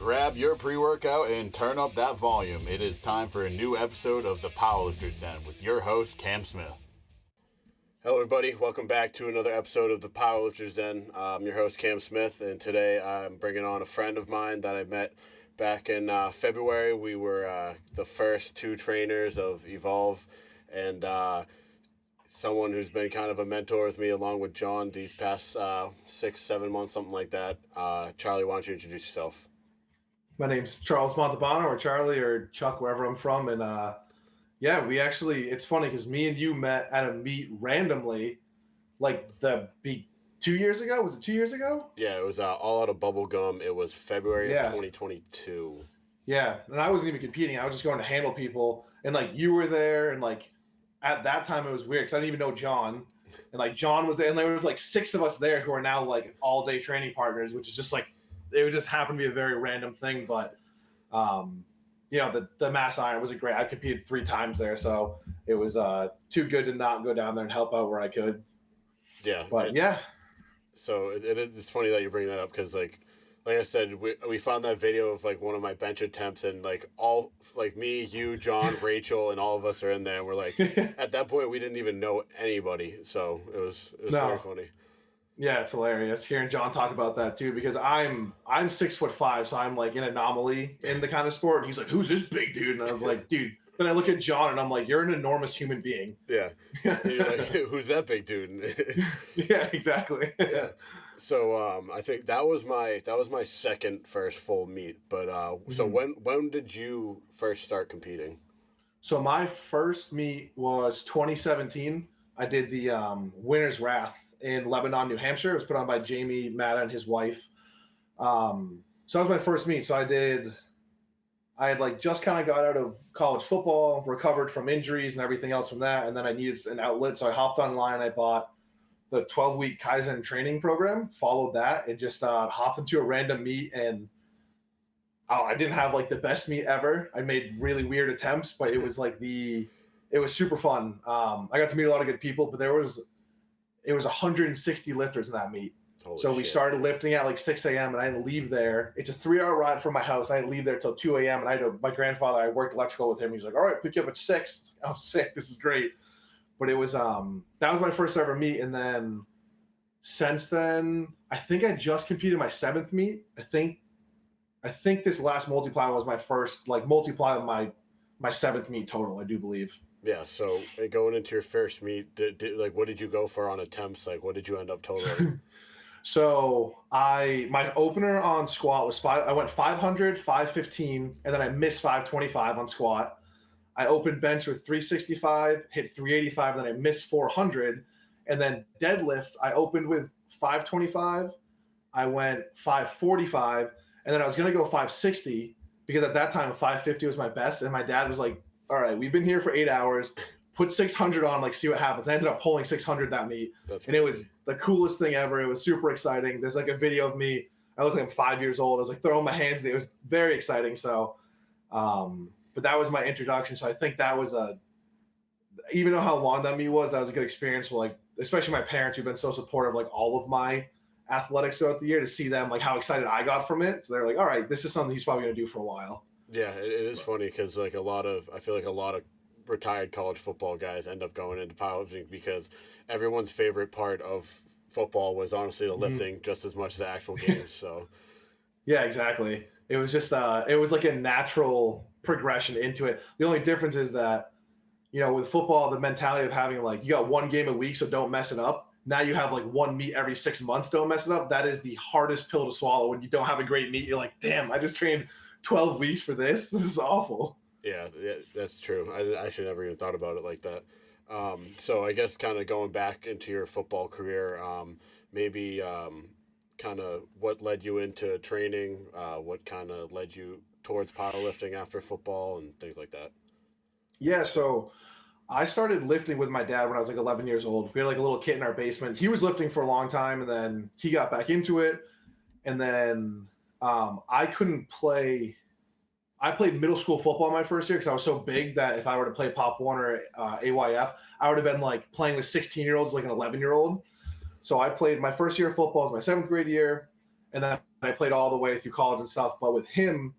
Grab your pre-workout and turn up that volume. It is time for a new episode of the Powerlifter's Den with your host, Cam Smith. Hello, everybody. Welcome back to another episode of the Powerlifter's Den. I'm your host, Cam Smith, and today I'm bringing on a friend of mine that I met back in February. We were the first two trainers of Evolve, and someone who's been kind of a mentor with me along with John these past 6-7 months, something like that. Charlie, why don't you introduce yourself? My name's Charles Montalbano, or Charlie, or Chuck, wherever I'm from. And we actually, it's funny because me and you met at a meet randomly, like 2 years ago. Was it 2 years ago? Yeah, it was all out of bubblegum. It was February of 2022. Yeah, and I wasn't even competing. I was just going to handle people. And like you were there, and like at that time it was weird because I didn't even know John. And like John was there, and there was like 6 of us there who are now like all day training partners, which is just like, it would just happen to be a very random thing. But the mass iron was a great. I competed 3 times there, so it was too good to not go down there and help out where I could. Yeah, but yeah. So it's funny that you bring that up because like I said, we found that video of like one of my bench attempts, and like all like me, you, John, Rachel, and all of us are in there, and we're like at that point we didn't even know anybody, so it was very funny. Yeah, it's hilarious hearing John talk about that too, because I'm 6'5", so I'm like an anomaly in the kind of sport. And he's like, "Who's this big dude?" And I was like, "Dude." Then I look at John and I'm like, "You're an enormous human being." Yeah. You're like, who's that big dude? Yeah, exactly. Yeah. So I think that was my second first full meet. But so when did you first start competing? So my first meet was 2017. I did the Winter's Wrath in Lebanon, New Hampshire. It was put on by Jamie Matta and his wife. So that was my first meet. So I had like just kind of got out of college football, recovered from injuries and everything else from that. And then I needed an outlet. So I hopped online. I bought the 12-week Kaizen training program, followed that, and just hopped into a random meet. And I didn't have like the best meet ever. I made really weird attempts, but it was like it was super fun. I got to meet a lot of good people, but it was 160 lifters in that meet. We started lifting at like 6 a.m. and I didn't leave there. It's a 3-hour ride from my house. I didn't leave there till 2 a.m. And my grandfather, I worked electrical with him. He's like, "All right, pick you up at 6. I was sick. This is great. But it was, that was my first ever meet. And then since then, I think I just competed my 7th meet. I think this last multiply was my first like multiply of my 7th meet total, I do believe. Yeah, so going into your first meet, what did you go for on attempts? Like, what did you end up totaling? So my opener on squat was 5. I went 500, 515, and then I missed 525 on squat. I opened bench with 365, hit 385, and then I missed 400. And then deadlift, I opened with 525. I went 545, and then I was going to go 560 because at that time 550 was my best. And my dad was like, "All right, we've been here for 8 hours. Put 600 on, like, see what happens." I ended up pulling 600 that meet. And it was the coolest thing ever. It was super exciting. There's like a video of me. I looked like I'm 5 years old. I was like throwing my hands. It was very exciting. So, but that was my introduction. So I think that was even though how long that meet was, that was a good experience for like, especially my parents who've been so supportive, like all of my athletics throughout the year, to see them like how excited I got from it. So they're like, "All right, this is something he's probably going to do for a while." Yeah, it is funny because like I feel like a lot of retired college football guys end up going into powerlifting because everyone's favorite part of football was honestly the lifting just as much as the actual games. So yeah, exactly. It was just it was like a natural progression into it. The only difference is that, with football, the mentality of having like, you got 1 game a week, so don't mess it up. Now you have like 1 meet every 6 months, don't mess it up. That is the hardest pill to swallow when you don't have a great meet. You're like, "Damn, I just trained 12 weeks for this. This is awful." Yeah, that's true. I actually never even thought about it like that. So I guess kind of going back into your football career, maybe kind of what led you into training, what kind of led you towards powerlifting after football and things like that. Yeah, so I started lifting with my dad when I was like 11 years old. We had like a little kit in our basement. He was lifting for a long time, and then he got back into it. And then I couldn't play. I played middle school football my first year because I was so big that if I were to play Pop 1 or AYF, I would have been like playing with 16-year-olds like an 11-year-old. So I played my first year of football was my 7th grade year. and then I played all the way through college and stuff. But with him,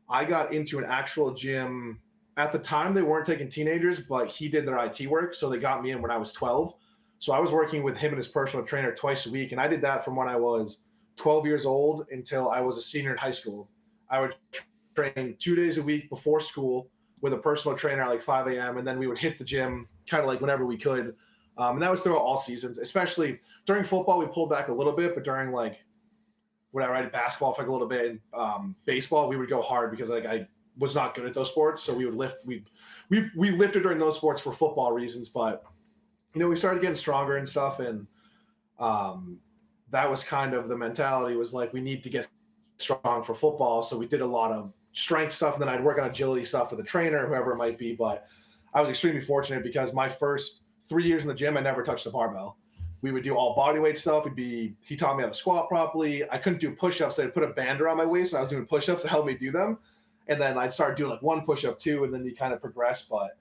I got into an actual gym. At the time, they weren't taking teenagers, but he did their IT work, so they got me in when I was 12. So I was working with him and his personal trainer twice a week, and I did that from when I was 12 years old until I was a senior in high school. I would train 2 days a week before school with a personal trainer at like 5 a.m. And then we would hit the gym kind of like whenever we could. And that was throughout all seasons, especially during football. We pulled back a little bit, but during like when I did basketball for like a little bit, and baseball, we would go hard because like I was not good at those sports. So we would lift. We lifted during those sports for football reasons, but we started getting stronger and stuff, and that was kind of the mentality was like we need to get strong for football. So we did a lot of strength stuff, and then I'd work on agility stuff with a trainer, whoever it might be. But I was extremely fortunate because my first 3 years in the gym, I never touched the barbell. We would do all body weight stuff. He taught me how to squat properly. I couldn't do push-ups. So I'd put a band around my waist, and I was doing push-ups to help me do them. And then I'd start doing like one push-up too, and then you kind of progress. But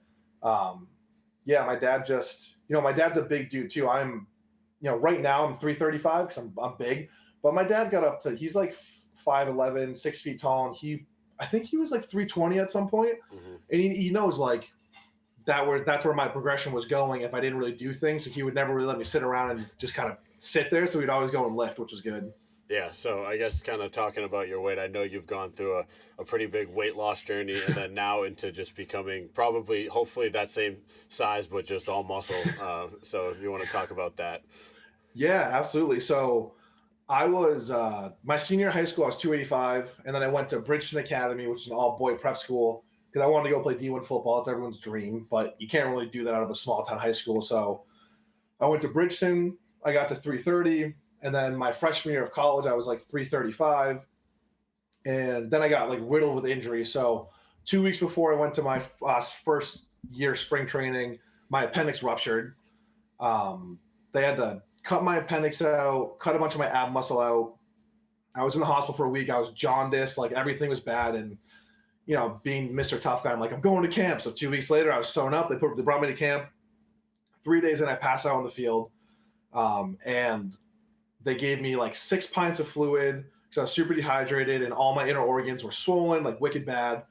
yeah, my dad just, my dad's a big dude too. Right now I'm 335 because I'm big, but my dad got up to, he's like 5'11", 6 feet tall, and I think he was like 320 at some point. Mm-hmm. And he knows like that's where my progression was going if I didn't really do things. So he would never really let me sit around and just kind of sit there. So we'd always go and lift, which was good. Yeah, so I guess kind of talking about your weight, I know you've gone through a pretty big weight loss journey and then now into just becoming probably, hopefully, that same size, but just all muscle. So if you want to talk about that. Yeah, absolutely. So I was, my senior in high school, I was 285, and then I went to Bridgeton Academy, which is an all-boy prep school, because I wanted to go play D1 football. It's everyone's dream, but you can't really do that out of a small-town high school. So I went to Bridgeton. I got to 330. And then my freshman year of college, I was like 335. And then I got like riddled with injuries. So 2 weeks before I went to my first year spring training, my appendix ruptured. They had to cut my appendix out, cut a bunch of my ab muscle out. I was in the hospital for a week. I was jaundiced, like everything was bad. And, being Mr. Tough Guy, I'm like, I'm going to camp. So 2 weeks later, I was sewn up. They brought me to camp. 3 days in, I passed out on the field. And they gave me like 6 pints of fluid because I was super dehydrated and all my inner organs were swollen, like wicked bad.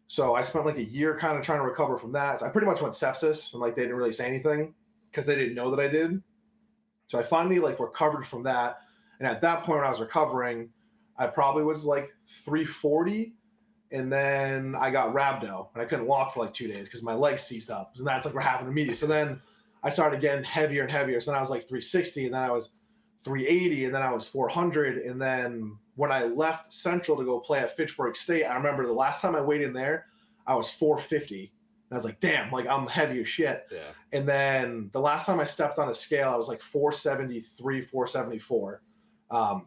So I spent like a year kind of trying to recover from that. So I pretty much went sepsis, and like they didn't really say anything because they didn't know that I did. So I finally like recovered from that. And at that point when I was recovering, I probably was like 340. And then I got rhabdo and I couldn't walk for like 2 days because my legs seized up. And that's like what happened to me. So then I started getting heavier and heavier. So then I was like 360, and then I was 380, and then I was 400. And then when I left Central to go play at Fitchburg State, I remember the last time I weighed in there, I was 450. And I was like, damn, like I'm heavy as shit. Yeah. And then the last time I stepped on a scale, I was like 473, 474.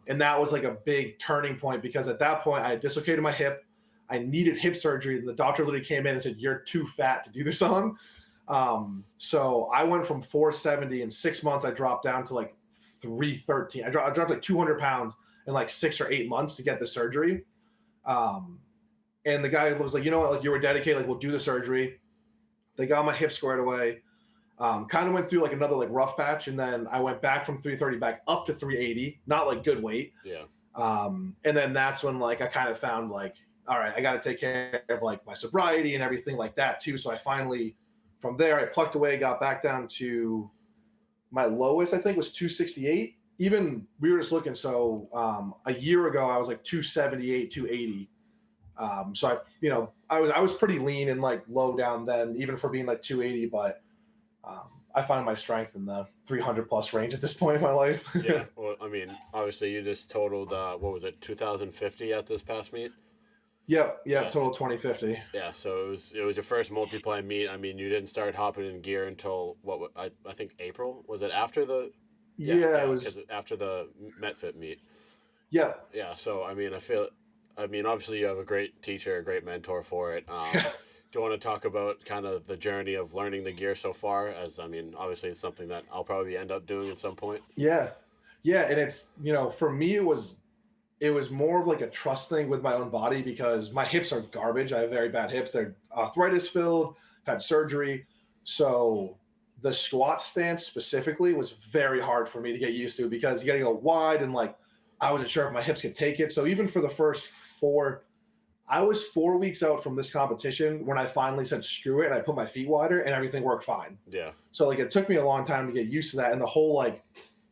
And that was like a big turning point because at that point I had dislocated my hip. I needed hip surgery, and the doctor literally came in and said, "You're too fat to do this on." So I went from 470 in 6 months. I dropped down to like 313. I dropped like 200 pounds in like 6 or 8 months to get the surgery. And the guy was like, you know what, like you were dedicated, like we'll do the surgery. They got my hip squared away. Kind of went through like another like rough patch, and then I went back from 330 back up to 380, not like good weight. Yeah. And then that's when like I kind of found like, all right, I got to take care of like my sobriety and everything like that too. So I finally, from there, I plucked away, got back down to my lowest, I think was 268. Even we were just looking. So a year ago, I was like 278, 280. So I was pretty lean and like low down then, even for being like 280. But I find my strength in the 300 plus range at this point in my life. Yeah. Well, I mean, obviously, you just totaled what was it, 2,050 at this past meet? Yep. Total 2050. Yeah, so it was your first multiply meet. I mean, you didn't start hopping in gear until I think April. Was it after the? Yeah, it was after the MetFit meet. Yeah. Yeah. So I mean, obviously you have a great teacher, a great mentor for it. Do you want to talk about kind of the journey of learning the gear so far? As I mean, obviously it's something that I'll probably end up doing at some point. Yeah, and it's for me it was more of like a trust thing with my own body because my hips are garbage. I have very bad hips. They're arthritis filled, had surgery. So the squat stance specifically was very hard for me to get used to because you got to go wide and like I wasn't sure if my hips could take it. So even for the first 4, I was 4 weeks out from this competition when I finally said screw it and I put my feet wider and everything worked fine. Yeah. So like it took me a long time to get used to that, and the whole like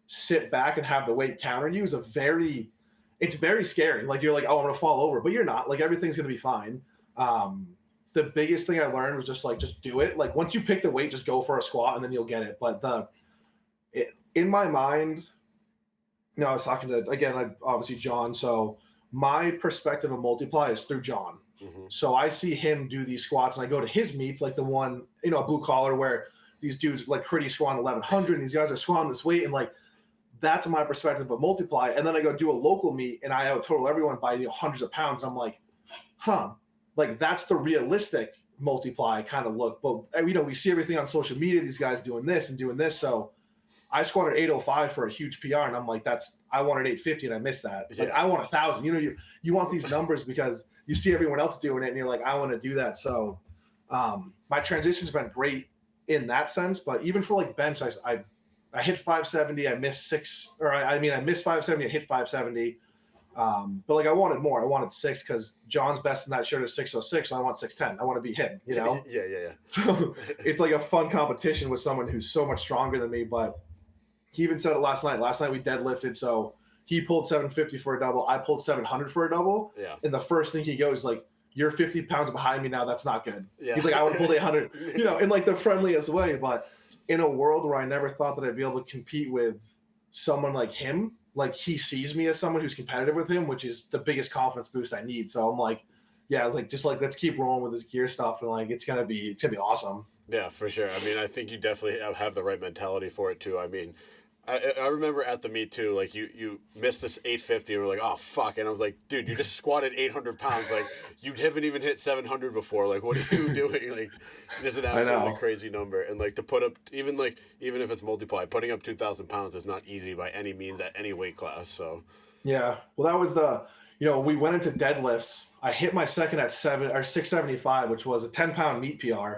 sit back and have the weight counter you is it's very scary. Like you're like, oh, I'm gonna fall over, but you're not. Like everything's gonna be fine. Um, the biggest thing I learned was just do it. Like once you pick the weight, just go for a squat and then you'll get it. But in my mind, I was talking to again, obviously John. So my perspective of multiply is through John. Mm-hmm. So I see him do these squats, and I go to his meets, like the one, blue collar, where these dudes like pretty squatting 1100, and these guys are squatting this weight, and like that's my perspective of multiply. And then I go do a local meet, and I out total everyone by hundreds of pounds. And I'm like, like that's the realistic multiply kind of look. But we see everything on social media, these guys doing this and doing this. So I squatted 805 for a huge PR, and I'm like, I wanted 850 and I missed that. Like I want 1,000. You want these numbers because you see everyone else doing it, and you're like, I want to do that. So my transition's been great in that sense. But even for like bench, I hit 570. I missed 6, or I missed 570. I hit 570. But like I wanted more. I wanted 6 because John's best in that shirt is 606. So I want 610. I want to be him. Yeah. So it's like a fun competition with someone who's so much stronger than me. But he even said it last night. Last night we deadlifted. So he pulled 750 for a double. I pulled 700 for a double. Yeah. And the first thing he goes like, "You're 50 pounds behind me now. That's not good." Yeah. He's like, "I would have pulled 800." In like the friendliest way. But in a world where I never thought that I'd be able to compete with someone like him, like he sees me as someone who's competitive with him, which is the biggest confidence boost I need. So I'm like, yeah, I was like, just like let's keep rolling with this gear stuff, and like it's gonna be awesome. Yeah, for sure. I mean, I think you definitely have the right mentality for it too. I mean, I remember at the meet too, like you missed this 850 and we're like, oh fuck, and I was like, dude, you just squatted 800 pounds, like you haven't even hit 700 before, like what are you doing? Like just an absolutely crazy number, and like to put up even if it's multiply, putting up 2,000 pounds is not easy by any means at any weight class. So yeah, well that was we went into deadlifts. I hit my second at 675, which was a 10-pound meet PR.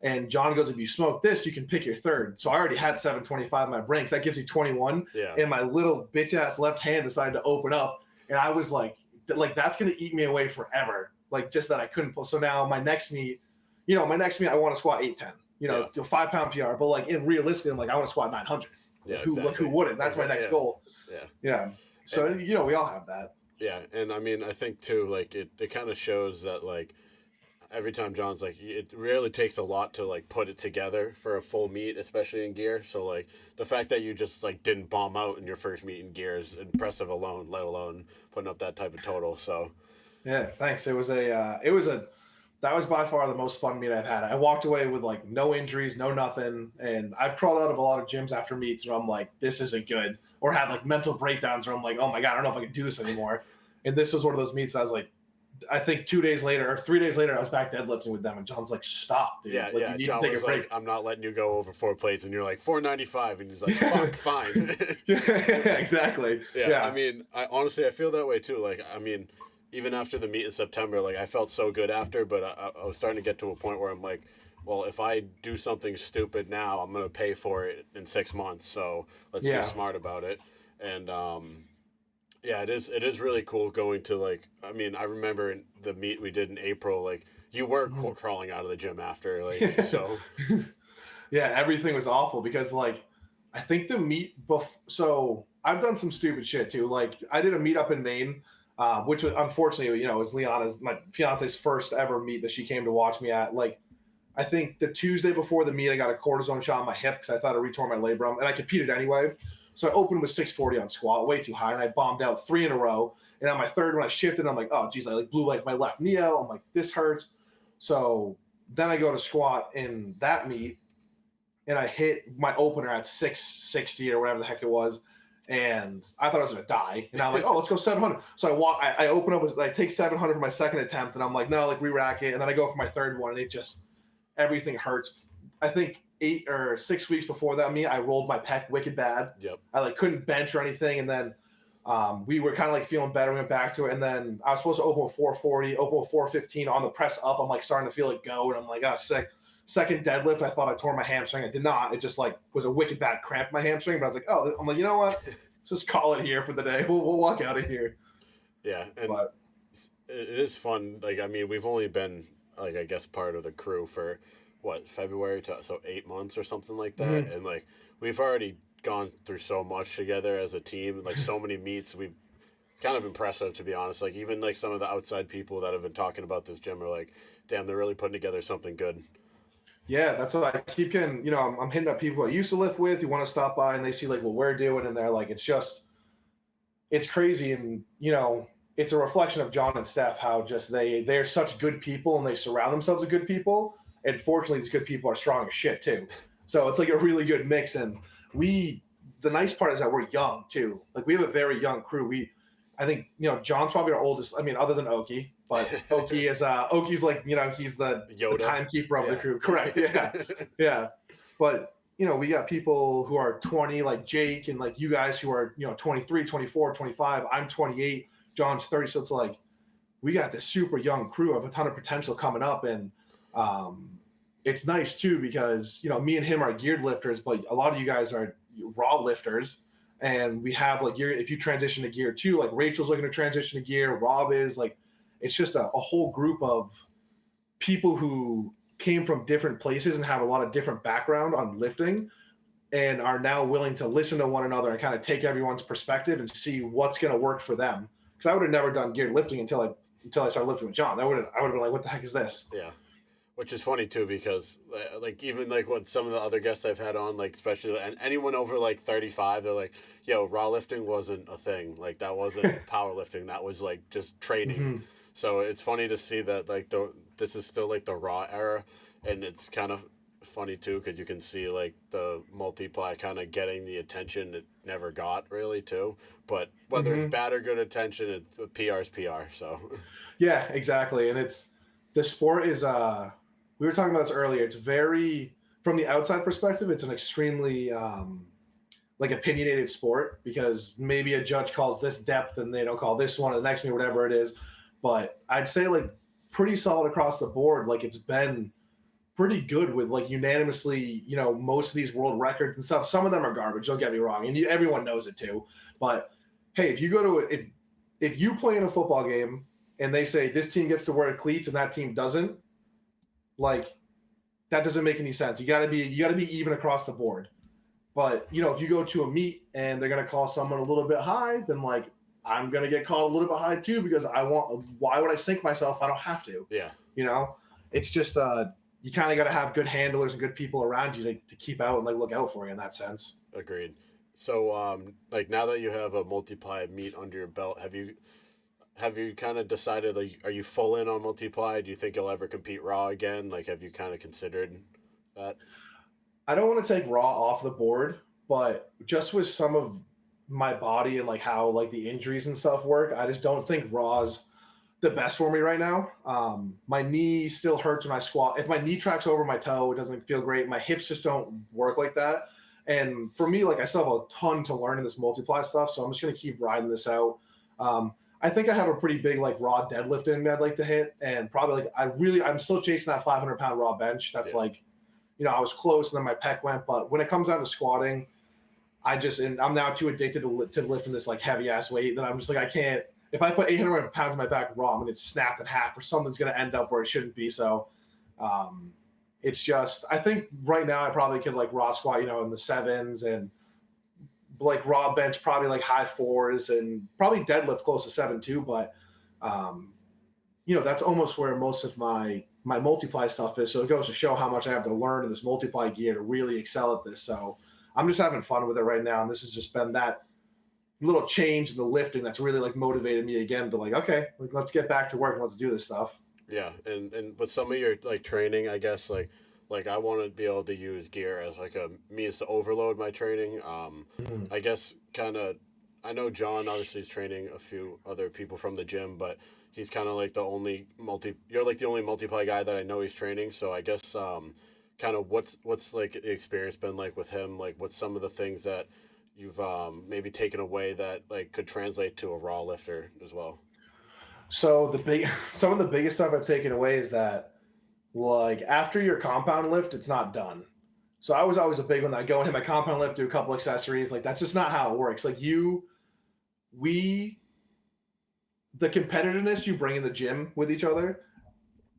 And John goes, if you smoke this, you can pick your third. So I already had 725 in my brain. So that gives you 21. Yeah. And my little bitch ass left hand decided to open up. And I was like that's going to eat me away forever. Like just that I couldn't pull. So now my next meet, I want to squat 810, do a 5-pound PR. But like realistically, I'm like, I want to squat 900. Yeah. Who wouldn't? That's my next goal. Yeah. Yeah. So, we all have that. Yeah. And I mean, I think too, like it kind of shows that like, every time John's like, it really takes a lot to like put it together for a full meet, especially in gear. So like the fact that you just like didn't bomb out in your first meet in gear is impressive alone, let alone putting up that type of total. So yeah, thanks. That was by far the most fun meet I've had. I walked away with like no injuries, no nothing, and I've crawled out of a lot of gyms after meets where I'm like, this isn't good, or had like mental breakdowns where I'm like, oh my god, I don't know if I can do this anymore. And this was one of those meets I was like, I think 2 days later or 3 days later, I was back deadlifting with them, and John's like, "Stop, dude! Yeah, like, you need John to take was a break." like, "I'm not letting you go over 4 plates," and you're like, 495, and he's like, "Fuck, fine." Yeah, exactly. Yeah, I mean, I feel that way too. Like, I mean, even after the meet in September, like I felt so good after, but I was starting to get to a point where I'm like, well, if I do something stupid now, I'm gonna pay for it in 6 months. So let's be smart about it. And yeah, it is really cool going to like. I mean, I remember in the meet we did in April, like you were crawling out of the gym after, like so. Yeah, everything was awful because like I think the meet. So I've done some stupid shit too. Like I did a meet up in Maine, which was unfortunately, was Liana's, my fiance's first ever meet that she came to watch me at. Like I think the Tuesday before the meet, I got a cortisone shot on my hip because I thought I retore my labrum, and I competed anyway. So I opened with 640 on squat, way too high, and I bombed out 3 in a row. And on my third, when I shifted, I'm like, oh, geez, I like blew like my left knee out. I'm like, this hurts. So then I go to squat in that meet, and I hit my opener at 660 or whatever the heck it was. And I thought I was going to die. And I'm like, oh, let's go 700. So I open up, I take 700 for my second attempt, and I'm like, no, like re-rack it. And then I go for my third one, and it just, everything hurts. I think 8 or 6 weeks before that meet, I rolled my pec wicked bad. Yep. I like couldn't bench or anything, and then we were kind of like feeling better. We went back to it, and then I was supposed to open with 440, open with 415 on the press up. I'm like starting to feel it go, and I'm like, oh, sick. Second deadlift, I thought I tore my hamstring. I did not. It just like was a wicked bad cramp in my hamstring. But I was like, oh, I'm like, you know what? just call it here for the day. We'll walk out of here. Yeah, and But it is fun. Like, I mean, we've only been like, I guess, part of the crew for what, February to, so 8 months or something like that, mhm. and like we've already gone through so much together as a team, like so many meets. We've It's kind of impressive, to be honest. Like, even like some of the outside people that have been talking about this gym are like, damn, they're really putting together something good. Yeah, that's what I keep getting. I'm hitting up people I used to live with who want to stop by and they see like what we're doing and they're like, it's crazy. And, it's a reflection of John and Steph, how just they're such good people and they surround themselves with good people. And fortunately, these good people are strong as shit too. So it's like a really good mix. And the nice part is that we're young too. Like we have a very young crew. I think, John's probably our oldest. I mean, other than Oki, but Oki's like, he's the Yoda. timekeeper of the Yeah. crew. Correct. Yeah. Yeah. But, we got people who are 20, like Jake, and like you guys who are, 23, 24, 25. I'm 28. John's 30. So it's like, we got this super young crew of a ton of potential coming up. And um, it's nice too, because, me and him are geared lifters, but a lot of you guys are raw lifters. And we have like if you transition to gear too, like Rachel's looking to transition to gear, Rob is like, it's just a whole group of people who came from different places and have a lot of different background on lifting and are now willing to listen to one another and kind of take everyone's perspective and see what's going to work for them. Because I would have never done geared lifting until I started lifting with John. I would have been like, what the heck is this? Yeah. Which is funny too, because like even like what some of the other guests I've had on, like especially and anyone over like 35, they're like, "Yo, raw lifting wasn't a thing. Like that wasn't powerlifting. That was like just training." Mm-hmm. So it's funny to see that like this is still like the raw era, and it's kind of funny too because you can see like the multiply kind of getting the attention it never got really too. But whether it's Mm-hmm. bad or good attention, PR's PR. So Yeah, exactly. And the sport is we were talking about this earlier. It's very from the outside perspective, it's an extremely like opinionated sport because maybe a judge calls this depth and they don't call this one or the next one, whatever it is. But I'd say like pretty solid across the board. Like it's been pretty good with like unanimously, most of these world records and stuff. Some of them are garbage. Don't get me wrong, and everyone knows it too. But hey, if you go to if you play in a football game and they say this team gets to wear cleats and that team doesn't, like that doesn't make any sense. You got to be even across the board. But if you go to a meet and they're gonna call someone a little bit high, then like I'm gonna get called a little bit high too because I want. Why would I sink myself? I don't have to. yeah. You know, it's just you kind of got to have good handlers and good people around you to keep out and like look out for you in that sense. Agreed. So, like now that you have a multiply meet under your belt, have you kind of decided like are you full in on multiply? Do you think you'll ever compete raw again? Like, have you kind of considered that? I don't want to take raw off the board, but just with some of my body and like how like the injuries and stuff work, I just don't think raw's the best for me right now. My knee still hurts when I squat. If my knee tracks over my toe, it doesn't feel great. My hips just don't work like that. And for me, like I still have a ton to learn in this multiply stuff, so I'm just gonna keep riding this out. I think I have a pretty big like raw deadlift in me I'd like to hit, and probably like I'm still chasing that 500-pound raw bench. That's Yeah. like, I was close and then my pec went, but when it comes down to squatting, and I'm now too addicted to lifting this like heavy ass weight that I'm just like I can't. If I put 800 pounds in my back raw, I'm gonna get snapped in half, or something's gonna end up where it shouldn't be. So, um, it's just I think right now I probably could like raw squat, in the sevens and like raw bench probably like high fours and probably deadlift close to seven too. But um, that's almost where most of my multiply stuff is. So it goes to show how much I have to learn in this multiply gear to really excel at this. So I'm just having fun with it right now, and this has just been that little change in the lifting that's really like motivated me again to like, okay, like let's get back to work and let's do this stuff. Yeah, and with some of your like training, I guess like I want to be able to use gear as like a means to overload my training. Mm-hmm. I guess kind of I know John obviously is training a few other people from the gym, but he's kind of like the only you're like the only multiply guy that I know he's training. So I guess kind of what's like the experience been like with him? Like what's some of the things that you've maybe taken away that like could translate to a raw lifter as well? So some of the biggest stuff I've taken away is that like after your compound lift, it's not done. So I was always a big one. I go and hit my compound lift, do a couple accessories. Like that's just not how it works. Like we, the competitiveness you bring in the gym with each other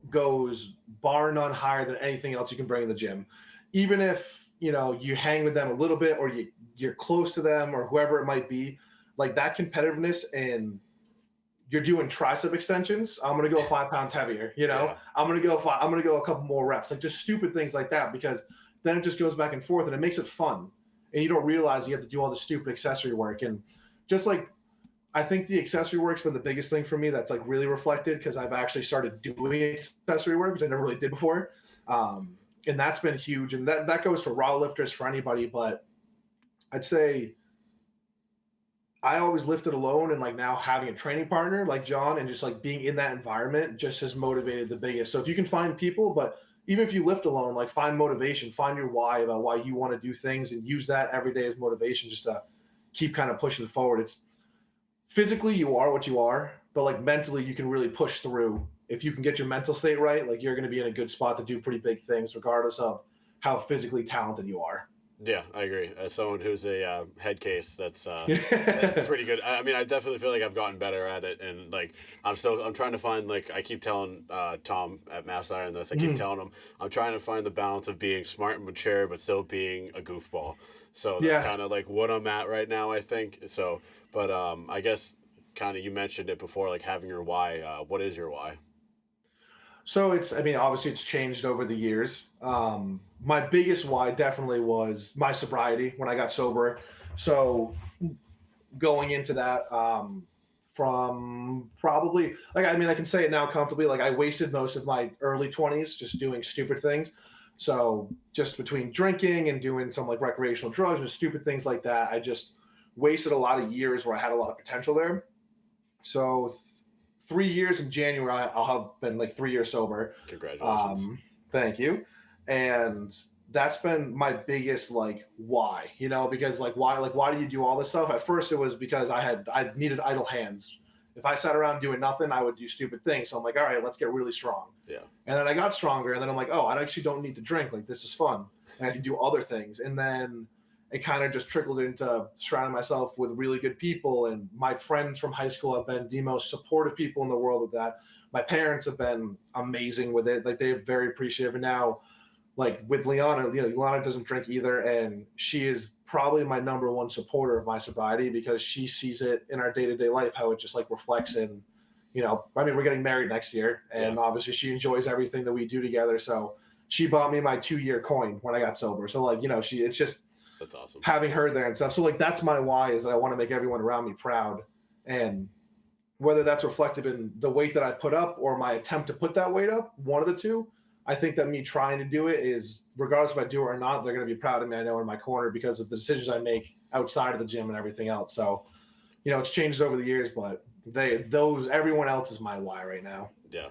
goes bar none higher than anything else you can bring in the gym. Even if you hang with them a little bit or you're close to them or whoever it might be, like that competitiveness and you're doing tricep extensions. I'm gonna go 5 pounds heavier. Yeah. I'm gonna go a couple more reps. Like just stupid things like that because then it just goes back and forth and it makes it fun. And you don't realize you have to do all the stupid accessory work and just like I think the accessory work's been the biggest thing for me that's like really reflected because I've actually started doing accessory work, which I never really did before. And that's been huge. And that goes for raw lifters, for anybody. But I'd say I always lifted alone and like now having a training partner like John and just like being in that environment just has motivated the biggest. So if you can find people, but even if you lift alone, like find motivation, find your why about why you want to do things and use that every day as motivation just to keep kind of pushing forward. It's physically you are what you are, but like mentally you can really push through. If you can get your mental state right, like you're going to be in a good spot to do pretty big things, regardless of how physically talented you are. Yeah, I agree. As someone who's a head case, that's Yeah. pretty good. I mean, I definitely feel like I've gotten better at it, and like I'm trying to find like I keep telling Tom at Mass Iron this. I keep telling him I'm trying to find the balance of being smart and mature, but still being a goofball. So that's Yeah. kind of like what I'm at right now. I think so. But I guess kind of you mentioned it before, like having your why. What is your why? So I mean, obviously it's changed over the years. My biggest why definitely was my sobriety when I got sober. So going into that, from probably like I mean I can say it now comfortably. Like I wasted most of my early 20s just doing stupid things. So just between drinking and doing some like recreational drugs and stupid things like that, I just wasted a lot of years where I had a lot of potential there. So 3 years in January, I'll have been like 3 years sober. Congratulations. Um, Thank you. And that's been my biggest like why, because like why do you do all this stuff? At first it was because I needed idle hands. If I sat around doing nothing, I would do stupid things. So I'm like, all right, let's get really strong. Yeah. And then I got stronger, and then I'm like, oh, I actually don't need to drink. Like this is fun, and I can do other things. And then it kind of just trickled into surrounding myself with really good people. And my friends from high school have been the most supportive people in the world with that. My parents have been amazing with it. Like they're very appreciative. And now, like with Liana, Liana doesn't drink either, and she is probably my number one supporter of my sobriety because she sees it in our day to day life how it just like reflects in. I mean, we're getting married next year, Yeah. and obviously she enjoys everything that we do together. So she bought me my 2 year coin when I got sober. So like, it's just That's awesome. having her there and stuff. So like that's my why is that I want to make everyone around me proud. And whether that's reflected in the weight that I put up or my attempt to put that weight up, one of the two, I think that me trying to do it is regardless if I do it or not, they're going to be proud of me. I know in my corner because of the decisions I make outside of the gym and everything else. So, it's changed over the years, but everyone else is my why right now. Yeah,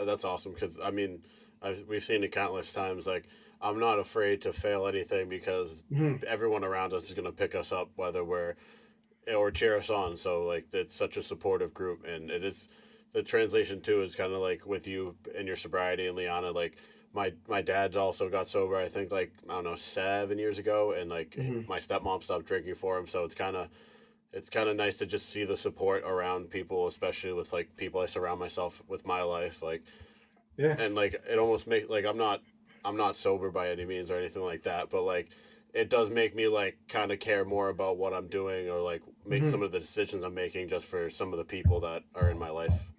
that's awesome because I mean, we've seen it countless times. Like I'm not afraid to fail anything because Mm-hmm. everyone around us is going to pick us up, whether we're or cheer us on. So like it's such a supportive group, and it is the translation too is kind of like with you and your sobriety and Liana. Like my dad also got sober. I think like I don't know 7 years ago, and like Mm-hmm. my stepmom stopped drinking for him. So it's kind of nice to just see the support around people, especially with like people I surround myself with my life, like Yeah. and like it almost make like I'm not sober by any means or anything like that, but like it does make me like kind of care more about what I'm doing or like make Mm-hmm. some of the decisions I'm making just for some of the people that are in my life.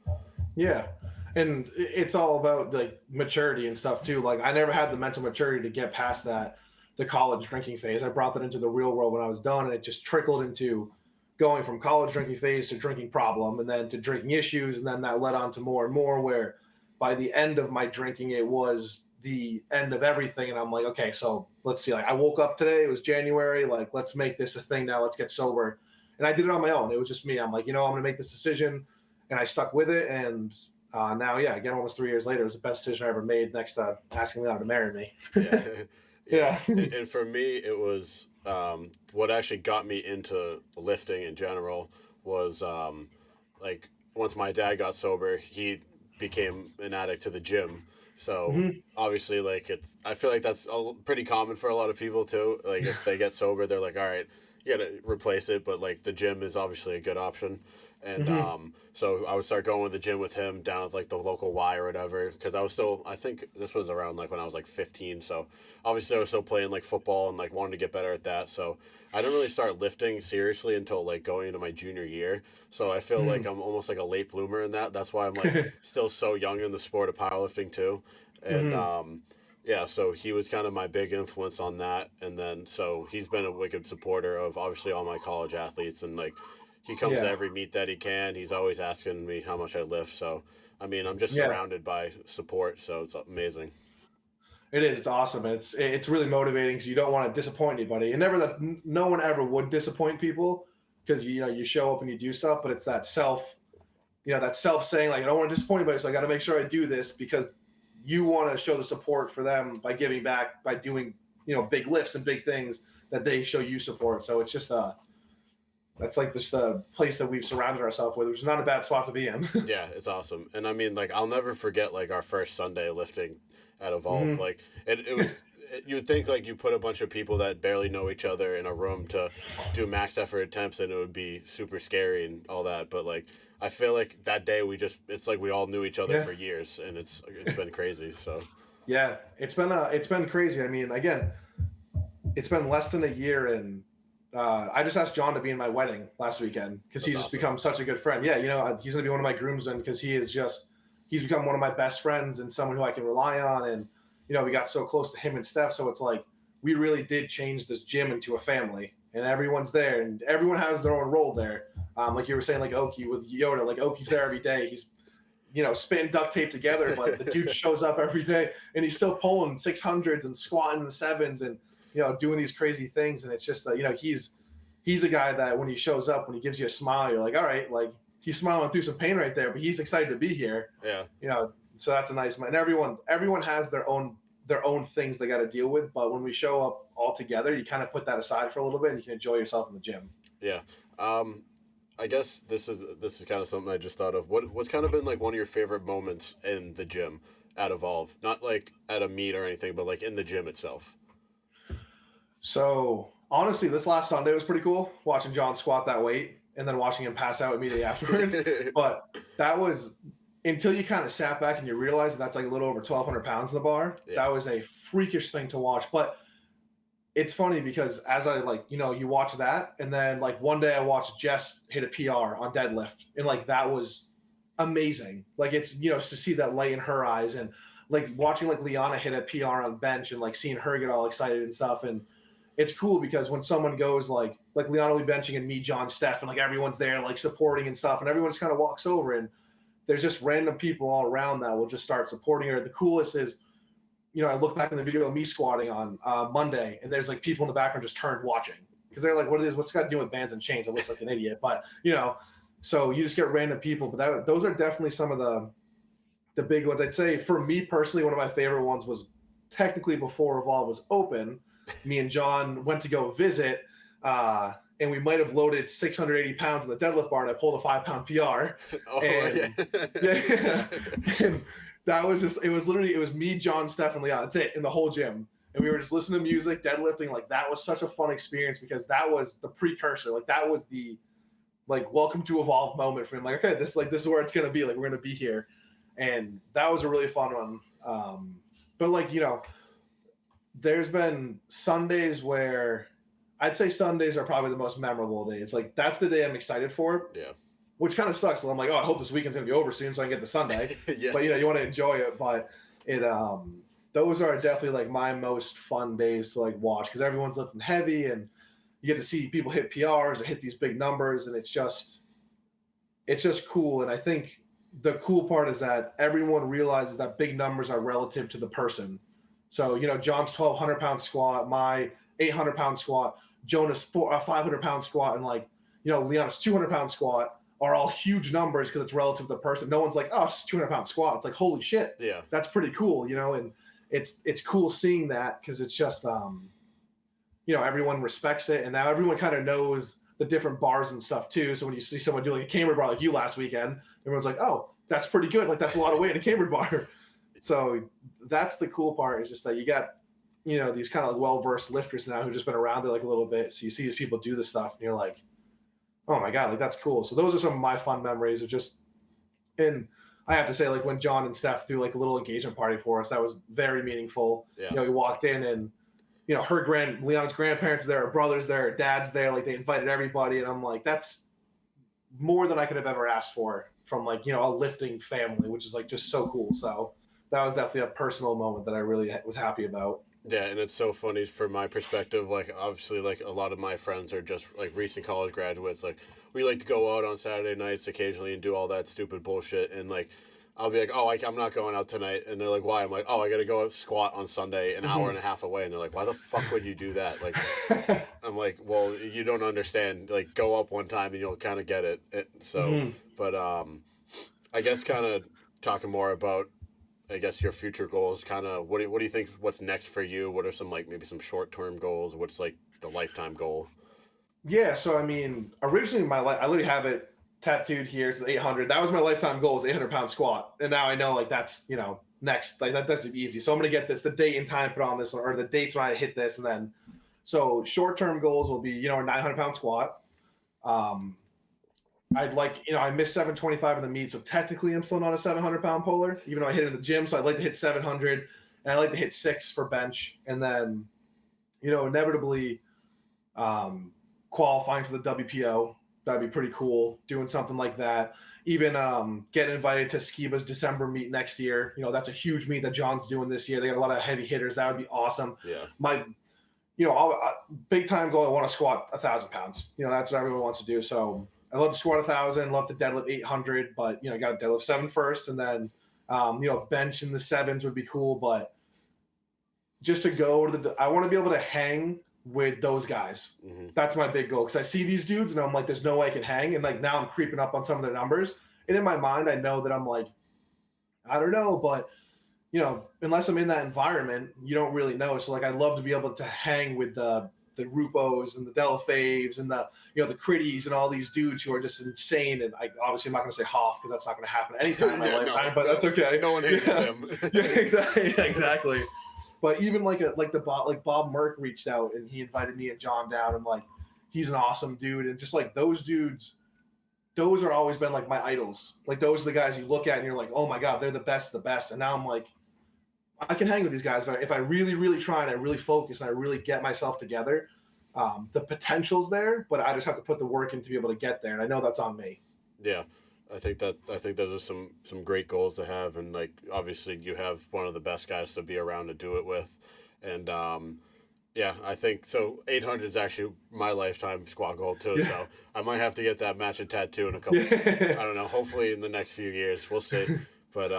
Yeah. And it's all about like maturity and stuff too. Like I never had the mental maturity to get past the college drinking phase. I brought that into the real world when I was done, and it just trickled into going from college drinking phase to drinking problem, and then to drinking issues, and then that led on to more and more. Where by the end of my drinking, it was the end of everything, and I'm like, okay, so let's see. Like I woke up today, it was January. Like let's make this a thing now. Let's get sober, and I did it on my own. It was just me. I'm like, I'm gonna make this decision, and I stuck with it, and now, yeah, again, almost 3 years later, it was the best decision I ever made next to asking Leon to marry me. Yeah. Yeah. Yeah. And for me it was what actually got me into lifting in general was like once my dad got sober, became an addict to the gym. So Hmm. obviously, like I feel like that's pretty common for a lot of people too. Like if they get sober, they're like, all right, you gotta replace it. But like the gym is obviously a good option. And Hmm. so I would start going to the gym with him down at like the local Y or whatever, because I was still, I think this was around like when I was like 15. So obviously I was still playing like football and like wanted to get better at that. So I didn't really start lifting seriously until like going into my junior year. So I feel like Hmm. I'm almost like a late bloomer in that. That's why I'm like still so young in the sport of powerlifting too. And Hmm. yeah, so he was kind of my big influence on that. And then so he's been a wicked supporter of obviously all my college athletes, and like he comes to Yeah. every meet that he can. He's always asking me how much I lift. So I mean, I'm just Yeah. surrounded by support, so it's amazing. It is. It's awesome. And it's really motivating because you don't want to disappoint anybody. And never that no one ever would disappoint people because you show up and you do stuff, but it's that self saying like I don't want to disappoint anybody, so I got to make sure I do this because you want to show the support for them by giving back by doing big lifts and big things that they show you support. So it's just that's like just the place that we've surrounded ourselves with, which is not a bad spot to be in. Yeah, it's awesome. And I mean, like, I'll never forget, like, our first Sunday lifting at Evolve. Hmm. Like, it was, you would think, like, you put a bunch of people that barely know each other in a room to do max effort attempts and it would be super scary and all that. But, like, I feel like that day it's like we all knew each other Yeah. for years and it's been crazy. So, Yeah, it's been crazy. I mean, again, it's been less than a year, and I just asked John to be in my wedding last weekend because that's he's just awesome. become such a good friend. Yeah, he's gonna be one of my groomsmen because he's become one of my best friends and someone who I can rely on. And we got so close to him and Steph, so it's like we really did change this gym into a family, and everyone's there, and everyone has their own role there. Like you were saying, like Oki with Yoda, like Oki's there every day. He's spitting duct tape together, but the dude shows up every day and he's still pulling 600s and squatting the sevens and doing these crazy things. And it's just he's a guy that when he shows up, when he gives you a smile, you're like, all right, like he's smiling through some pain right there, but he's excited to be here. Yeah. So that's a nice man. Everyone has their own things they got to deal with, but when we show up all together, you kind of put that aside for a little bit and you can enjoy yourself in the gym. Yeah. Um, I guess this is kind of something I just thought of. What's kind of been like one of your favorite moments in the gym at Evolve? Not like at a meet or anything, but like in the gym itself. So honestly, this last Sunday was pretty cool watching John squat that weight and then watching him pass out immediately afterwards. But that was until you kind of sat back and you realized that's like a little over 1,200 pounds in the bar. Yeah. That was a freakish thing to watch. But it's funny because as I you watch that, and then like one day I watched Jess hit a PR on deadlift, and like that was amazing. Like it's to see that light in her eyes, and like watching like Liana hit a PR on bench, and like seeing her get all excited and stuff. And it's cool because when someone goes like Liana will be benching and me, John, Steph, and like everyone's there like supporting and stuff, and everyone just kind of walks over, and there's just random people all around that will just start supporting her. The coolest is I look back in the video of me squatting on Monday, and there's like people in the background just turned watching because they're like, "What is? What's it got to do with bands and chains?" It looks like an idiot, but so you just get random people. But those are definitely some of the big ones. I'd say for me personally, one of my favorite ones was technically before Evolve was open. Me and John went to go visit, and we might have loaded 680 pounds in the deadlift bar, and I pulled a 5-pound PR. Oh And yeah, and that was it was me, John, Steph, and Leon. That's it in the whole gym. And we were just listening to music, deadlifting. Like that was such a fun experience because that was the precursor. Like that was the welcome to Evolve moment for him. Like, okay, this is where it's gonna be. Like we're gonna be here. And that was a really fun one. But there's been Sundays where I'd say Sundays are probably the most memorable days. Like that's the day I'm excited for. Yeah. Which kind of sucks. So I'm like, oh, I hope this weekend's gonna be over soon so I can get the Sunday. Yeah. But you want to enjoy it. But it those are definitely like my most fun days to like watch because everyone's lifting heavy and you get to see people hit PRs or hit these big numbers, and it's just cool. And I think the cool part is that everyone realizes that big numbers are relative to the person. So John's 1,200-pound squat, my 800-pound squat, Jonah's 500-pound squat, and Leon's 200-pound squat are all huge numbers because it's relative to the person. No one's like, oh, it's 200-pound squat. It's like, holy shit, Yeah. that's pretty cool, and it's cool seeing that because it's just everyone respects it, and now everyone kind of knows the different bars and stuff too. So when you see someone doing a camera bar like you last weekend, everyone's like, oh, that's pretty good. Like that's a lot of weight in a cambered bar. So that's the cool part, is just that you got, these kind of like well-versed lifters now who've just been around it like a little bit. So you see these people do this stuff and you're like, oh my God, like that's cool. So those are some of my fun memories of just, and I have to say, like when John and Steph threw like a little engagement party for us, that was very meaningful. Yeah. We walked in and, Leon's grandparents there, her brother's there, her dad's there, like they invited everybody. And I'm like, that's more than I could have ever asked for from like, a lifting family, which is like just so cool. So that was definitely a personal moment that I really was happy about. Yeah, and it's so funny from my perspective. Like, obviously, like a lot of my friends are just like recent college graduates. Like, we like to go out on Saturday nights occasionally and do all that stupid bullshit. And like, I'll be like, oh, I'm not going out tonight. And they're like, why? I'm like, oh, I got to go out squat on Sunday an hour and a half away. And they're like, why the fuck would you do that? Like, I'm like, well, you don't understand. Like, go up one time and you'll kind of get it. But I guess kind of talking more about, I guess, your future goals, kind of what do you think, what's next for you? What are some like maybe some short-term goals? What's like the lifetime goal? Yeah, so I mean, originally I literally have it tattooed here. It's 800. That was my lifetime goal, is 800-pound squat. And now I know like that's, next, like that's easy. So I'm going to get the date and time put on this, or the dates when I hit this. And then, so short-term goals will be, a 900-pound squat. I'd like, I missed 725 in the meet, so technically I'm still not a 700-pound puller, even though I hit it in the gym. So I'd like to hit 700, and I'd like to hit 6 for bench, and then, inevitably qualifying for the WPO. That'd be pretty cool, doing something like that. Even getting invited to Skiba's December meet next year. That's a huge meet that John's doing this year. They got a lot of heavy hitters. That would be awesome. Yeah. My, big time goal, I want to squat 1,000 pounds. That's what everyone wants to do. So I love to squat 1,000, love to deadlift 800, but you got to deadlift 7 first, and then bench in the 7s would be cool. But just to go to I want to be able to hang with those guys. Mm-hmm. That's my big goal, because I see these dudes and I'm like, there's no way I can hang, and like now I'm creeping up on some of their numbers, and in my mind I know that I'm like, I don't know, but unless I'm in that environment, you don't really know. So like I'd love to be able to hang with the Rupos and the Delafaves and the the Critties and all these dudes who are just insane. And obviously I'm not going to say Hoff, because that's not going to happen anytime in my lifetime, but that's okay. No one hates him. Yeah, exactly. But even like Bob Merck reached out and he invited me and John down, and like he's an awesome dude, and just like those dudes, those are always been like my idols. Like those are the guys you look at and you're like, oh my God, they're the best. And now I'm like, I can hang with these guys if I really, really try and I really focus and I really get myself together. The potential's there, but I just have to put the work in to be able to get there, and I know that's on me. Yeah, I think those are some great goals to have, and like obviously you have one of the best guys to be around to do it with, and yeah, I think so. 800 is actually my lifetime squat goal too, so I might have to get that matching tattoo in a couple. I don't know. Hopefully in the next few years, we'll see. But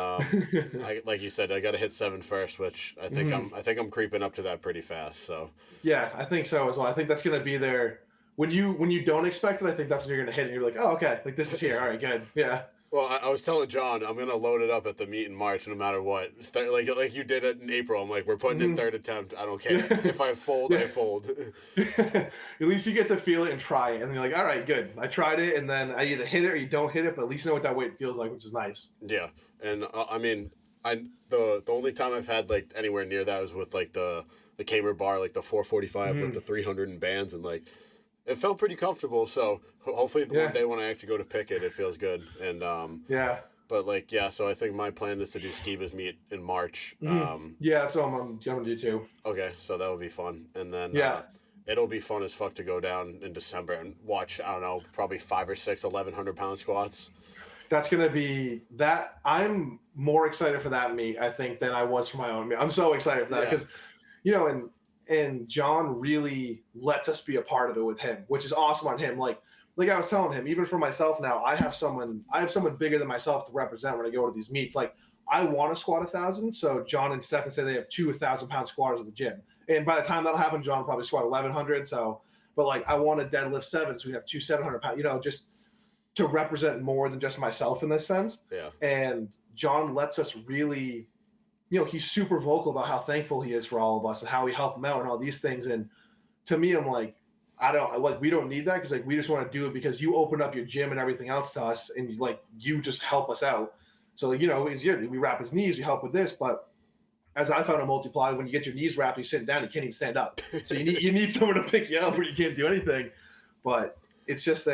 like you said, I got to hit 7 first, which I think I'm creeping up to that pretty fast. So yeah, I think so as well. I think that's gonna be there when you don't expect it. I think that's when you're gonna hit it. You're like, oh, okay, like this is here. All right, good. Yeah. Well, I was telling John I'm gonna load it up at the meet in March, no matter what. Like you did it in April. I'm like, we're putting in 3rd attempt. I don't care if I fold, I fold. At least you get to feel it and try it, and you're like, all right, good. I tried it, and then I either hit it or you don't hit it, but at least you know what that weight feels like, which is nice. Yeah, and I mean, the only time I've had like anywhere near that was with like the Kamer bar, like the 445 with the 300 and bands, and like it felt pretty comfortable. So hopefully one day when I actually go to pick it, it feels good. And yeah. But like so I think my plan is to do Skiba's meet in March. Yeah, that's what I'm gonna do too. Okay, so that would be fun, and then it'll be fun as fuck to go down in December and watch, I don't know, probably 5 or 6 1,100-pound squats. That's going to be that. I'm more excited for that meet, I think, than I was for my own meet. I'm so excited for that because, and John really lets us be a part of it with him, which is awesome on him. Like I was telling him, even for myself now, I have someone bigger than myself to represent when I go to these meets. Like I want to squat 1,000. So John and Stephen say they have 2 1,000-pound squatters at the gym. And by the time that'll happen, John will probably squat 1,100. So, but like I want to deadlift 7. So we have 2 700-pound, just to represent more than just myself in this sense. Yeah. And John lets us really, he's super vocal about how thankful he is for all of us and how we help him out and all these things. And to me, I'm like, we don't need that, because like we just want to do it because you open up your gym and everything else to us, and like you just help us out. So, we wrap his knees, we help with this, but as I found a multiply, when you get your knees wrapped, you're sitting down, you can't even stand up. So you need someone to pick you up where you can't do anything. But it's just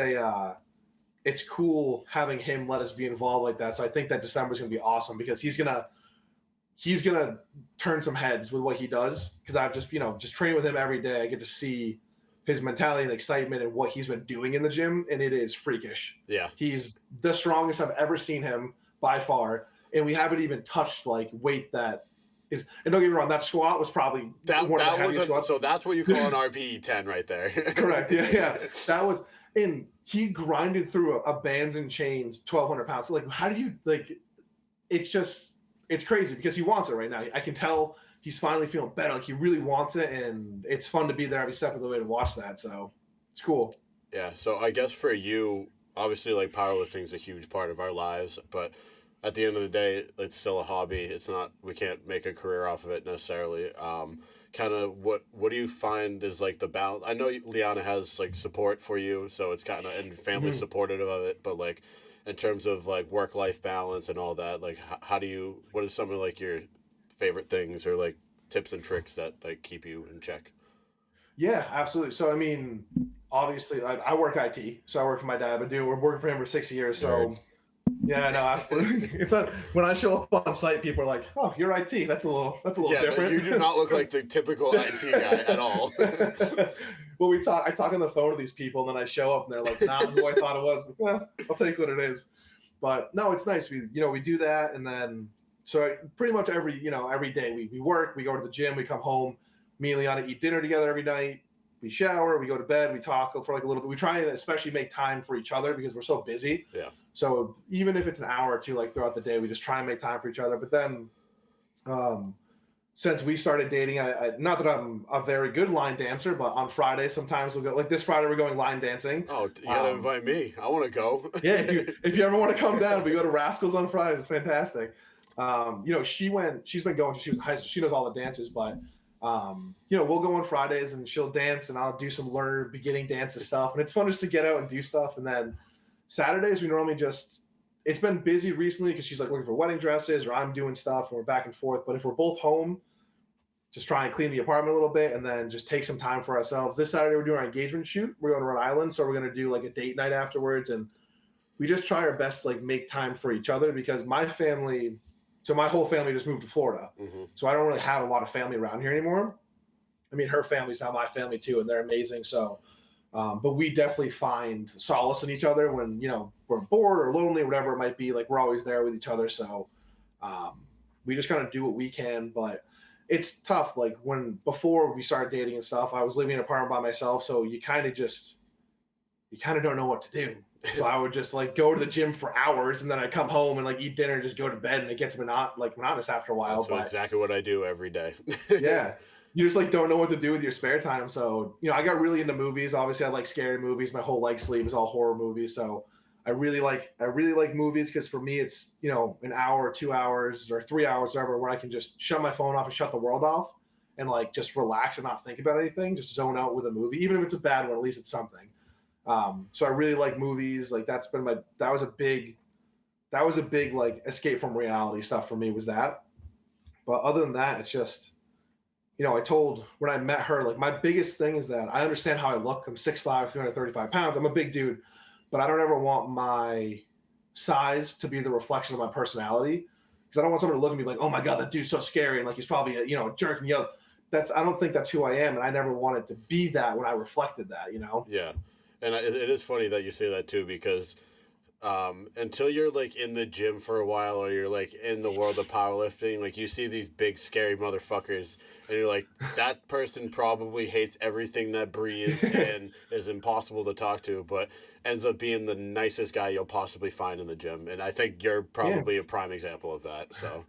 it's cool having him let us be involved like that. So I think that December is going to be awesome because he's gonna turn some heads with what he does. Because I've just trained with him every day. I get to see his mentality and excitement and what he's been doing in the gym, and it is freakish. Yeah, he's the strongest I've ever seen him by far, and we haven't even touched like weight that is. And don't get me wrong, that squat was probably one of the heaviest squats. So that's what you call an RPE 10 right there. Correct. Yeah. That was, and he grinded through a bands and chains 1,200 pounds. So like, how do you like? It's crazy because he wants it right now. I can tell he's finally feeling better. Like he really wants it, and it's fun to be there every step of the way to watch that. So it's cool. Yeah. So I guess for you, obviously, like powerlifting is a huge part of our lives, but at the end of the day, it's still a hobby. It's not, we can't make a career off of it necessarily. Kind of what do you find is like the balance? I know Liana has like support for you, so it's kind of, and family supportive of it, but like in terms of like work-life balance and all that, like what is some of like your favorite things or like tips and tricks that like keep you in check? Yeah, absolutely. So, I mean, obviously, I work IT, so I work for my dad. We're working for him for 6 years. So, yeah, no, absolutely. It's not, when I show up on site, people are like, "Oh, you're IT. That's a little different." You do not look like the typical IT guy at all. Well, I talk on the phone to these people, and then I show up, and they're like, "Not who I thought it was." Like, I'll take what it is. But no, it's nice. We do that, and then pretty much every day we work, we go to the gym, we come home. Me and Liana eat dinner together every night. We shower, we go to bed, we talk for like a little bit. We try and especially make time for each other because we're so busy. Yeah. So even if it's an hour or two, like throughout the day, we just try and make time for each other. But then, since we started dating, I not that I'm a very good line dancer, but on Friday sometimes we'll go. Like this Friday, we're going line dancing. Oh, you gotta invite me. I want to go. Yeah, if you ever want to come down, we go to Rascals on Friday. It's fantastic. She's been going. She was in high school. She knows all the dances, but we'll go on Fridays and she'll dance and I'll do some learner beginning dances stuff. And it's fun just to get out and do stuff. And then Saturdays, we normally it's been busy recently because she's like looking for wedding dresses or I'm doing stuff and we're back and forth. But if we're both home, just try and clean the apartment a little bit and then just take some time for ourselves. This Saturday, we're doing our engagement shoot. We're going to Rhode Island. So we're going to do like a date night afterwards. And we just try our best to like make time for each other because my whole family just moved to Florida. Mm-hmm. So I don't really have a lot of family around here anymore. I mean, her family's now my family too, and they're amazing. So, but we definitely find solace in each other when, we're bored or lonely or whatever it might be. Like we're always there with each other. So we just kind of do what we can, but it's tough. Like before we started dating and stuff, I was living in an apartment by myself. So you kind of don't know what to do. So I would just like go to the gym for hours and then I come home and like eat dinner and just go to bed and it gets monotonous after a while. That's exactly what I do every day. Yeah. You just like don't know what to do with your spare time. So, I got really into movies. Obviously I like scary movies. My whole like sleeve is all horror movies. So I really like movies because for me it's, an hour, 2 hours or 3 hours, whatever, where I can just shut my phone off and shut the world off and like just relax and not think about anything, just zone out with a movie. Even if it's a bad one, at least it's something. So I really like movies. Like that was a big like escape from reality stuff for me was that. But other than that, it's just, when I met her, like my biggest thing is that I understand how I look. I'm 6'5", 335 pounds. I'm a big dude, but I don't ever want my size to be the reflection of my personality. Cause I don't want someone to look at me like, oh my God, that dude's so scary. And like, he's probably a jerk and yell. I don't think that's who I am. And I never wanted to be that when I reflected that, Yeah. And it is funny that you say that too, because until you're like in the gym for a while or you're like in the world of powerlifting, like you see these big scary motherfuckers and you're like, that person probably hates everything that breathes and is impossible to talk to, but ends up being the nicest guy you'll possibly find in the gym. And I think you're probably a prime example of that. So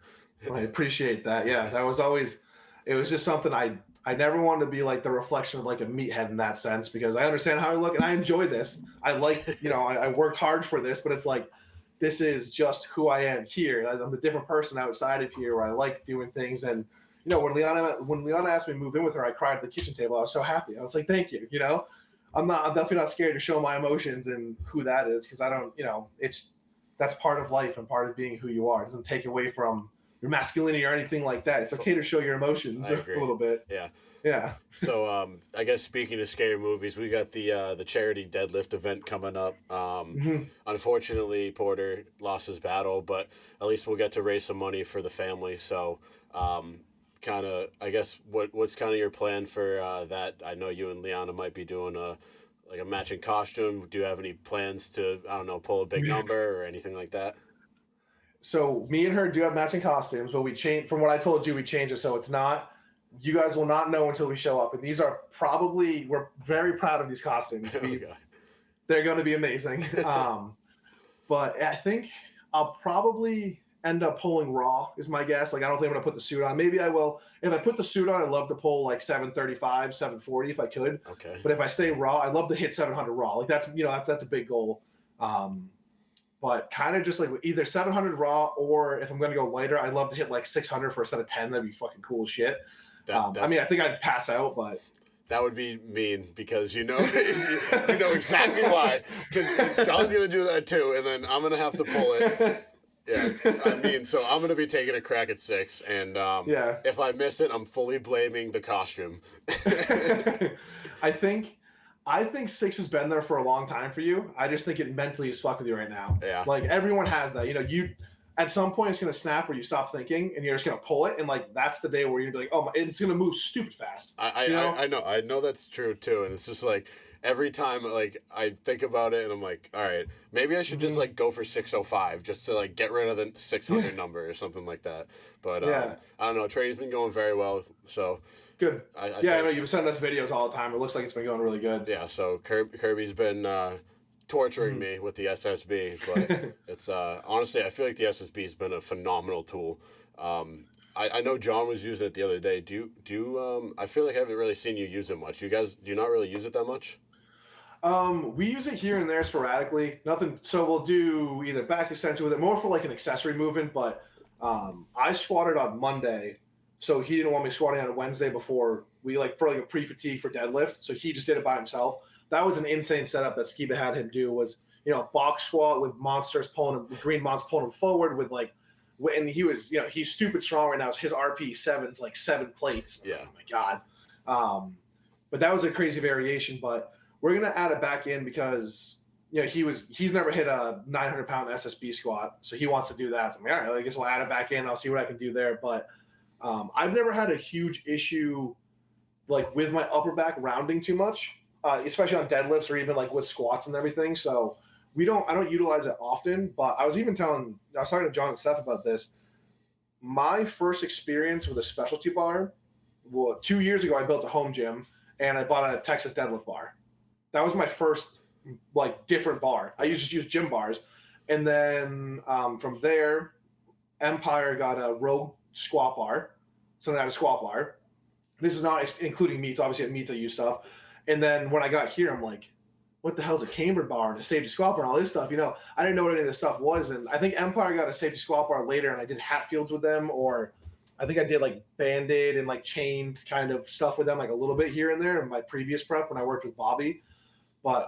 I appreciate that. Yeah, it was just something I never wanted to be like the reflection of like a meathead in that sense because I understand how I look and I enjoy this. I like, I worked hard for this, but it's like, this is just who I am here. I'm a different person outside of here where I like doing things. And, when Liana asked me to move in with her, I cried at the kitchen table. I was so happy. I was like, thank you. I'm definitely not scared to show my emotions and who that is. Cause I don't, that's part of life and part of being who you are. It doesn't take away from your masculinity or anything like that. It's okay to show your emotions a little bit. Yeah. Yeah. So I guess speaking of scary movies, we got the charity deadlift event coming up. Unfortunately, Porter lost his battle, but at least we'll get to raise some money for the family. So kind of, I guess, what's kind of your plan for that? I know you and Liana might be doing a matching costume. Do you have any plans to, I don't know, pull a big number or anything like that? So me and her do have matching costumes, but we changed from what I told you. We changed it so it's not. You guys will not know until we show up, and these are probably we're very proud of these costumes. They're going to be amazing. But I think I'll probably end up pulling Raw is my guess. Like I don't think I'm going to put the suit on. Maybe I will. If I put the suit on, I'd love to pull like 735, 740 if I could. Okay. But if I stay Raw, I'd love to hit 700 Raw. Like that's that's a big goal. But kind of just like either 700 Raw, or if I'm going to go lighter, I'd love to hit like 600 for a set of 10. That'd be fucking cool as shit. I mean, I think I'd pass out, but that would be mean because you know exactly why. Because John's gonna do that too, and then I'm gonna have to pull it. Yeah, I mean, so I'm gonna be taking a crack at 6, and if I miss it, I'm fully blaming the costume. I think 6 has been there for a long time for you. I just think it mentally is fucking with you right now. Yeah, like everyone has that. You know, you. At some point, it's going to snap where you stop thinking and you're just going to pull it. And, like, that's the day where you're going to be like, oh, it's going to move stupid fast. I know that's true, too. And it's just, like, every time, like, I think about it and I'm like, all right, maybe I should just, like, go for 605 just to, like, get rid of the 600 number or something like that. But, I don't know. Training's been going very well, so. Good. I know. You've been sending us videos all the time. It looks like it's been going really good. Yeah, so Kirby's been torturing me with the SSB, but it's honestly I feel like the SSB has been a phenomenal tool. I know John was using it the other day. Do you I feel like I haven't really seen you use it much. Do you not really use it that much? We use it here and there sporadically. Nothing. So we'll do either back extension with it, more for like an accessory movement. But I squatted on Monday, so he didn't want me squatting on a Wednesday before we for a pre-fatigue for deadlift. So he just did it by himself. That was an insane setup that Skiba had him do. Was box squat with monsters pulling him, green monsters pulling him forward with and he was he's stupid strong right now. His RP 7's like 7 plates. Yeah. Oh my god. But that was a crazy variation. But we're gonna add it back in because he's never hit a 900-pound SSB squat, so he wants to do that. So I'm like, all right, I guess we'll add it back in. I'll see what I can do there. But I've never had a huge issue like with my upper back rounding too much. Especially on deadlifts or even like with squats and everything. So I don't utilize it often, but I was talking to John and Steph about this. My first experience with a specialty bar, 2 years ago, I built a home gym and I bought a Texas deadlift bar. That was my first different bar. I used to use gym bars. And then from there, Empire got a Rogue squat bar. So then I had a squat bar. This is not including meets. Obviously at meets I use stuff. And then when I got here, I'm like, what the hell is a camber bar and a safety squat bar and all this stuff? I didn't know what any of this stuff was. And I think Empire got a safety squat bar later and I did Hatfields with them, or I think I did like Band-Aid and like chained kind of stuff with them, like a little bit here and there in my previous prep when I worked with Bobby. But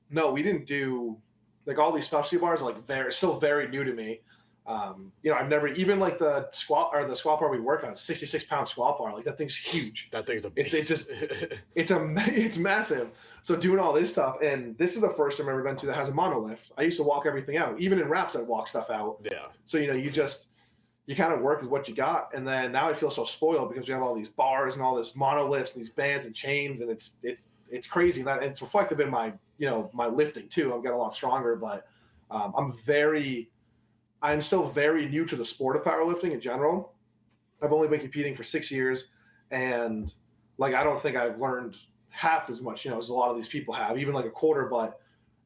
no, we didn't do like all these specialty bars, like still very new to me. I've never even like the squat bar we work on, 66-pound squat bar. Like that thing's huge. That thing's a beast. It's massive. So doing all this stuff, and this is the first I've ever been to that has a monolift. I used to walk everything out. Even in reps, I'd walk stuff out. Yeah. So you kind of work with what you got, and then now I feel so spoiled because we have all these bars and all this monolifts and these bands and chains, and it's crazy. And it's reflective in my my lifting too. I've got a lot stronger, but I'm still very new to the sport of powerlifting in general. I've only been competing for 6 years, and I don't think I've learned half as much, as a lot of these people have, even like a quarter. But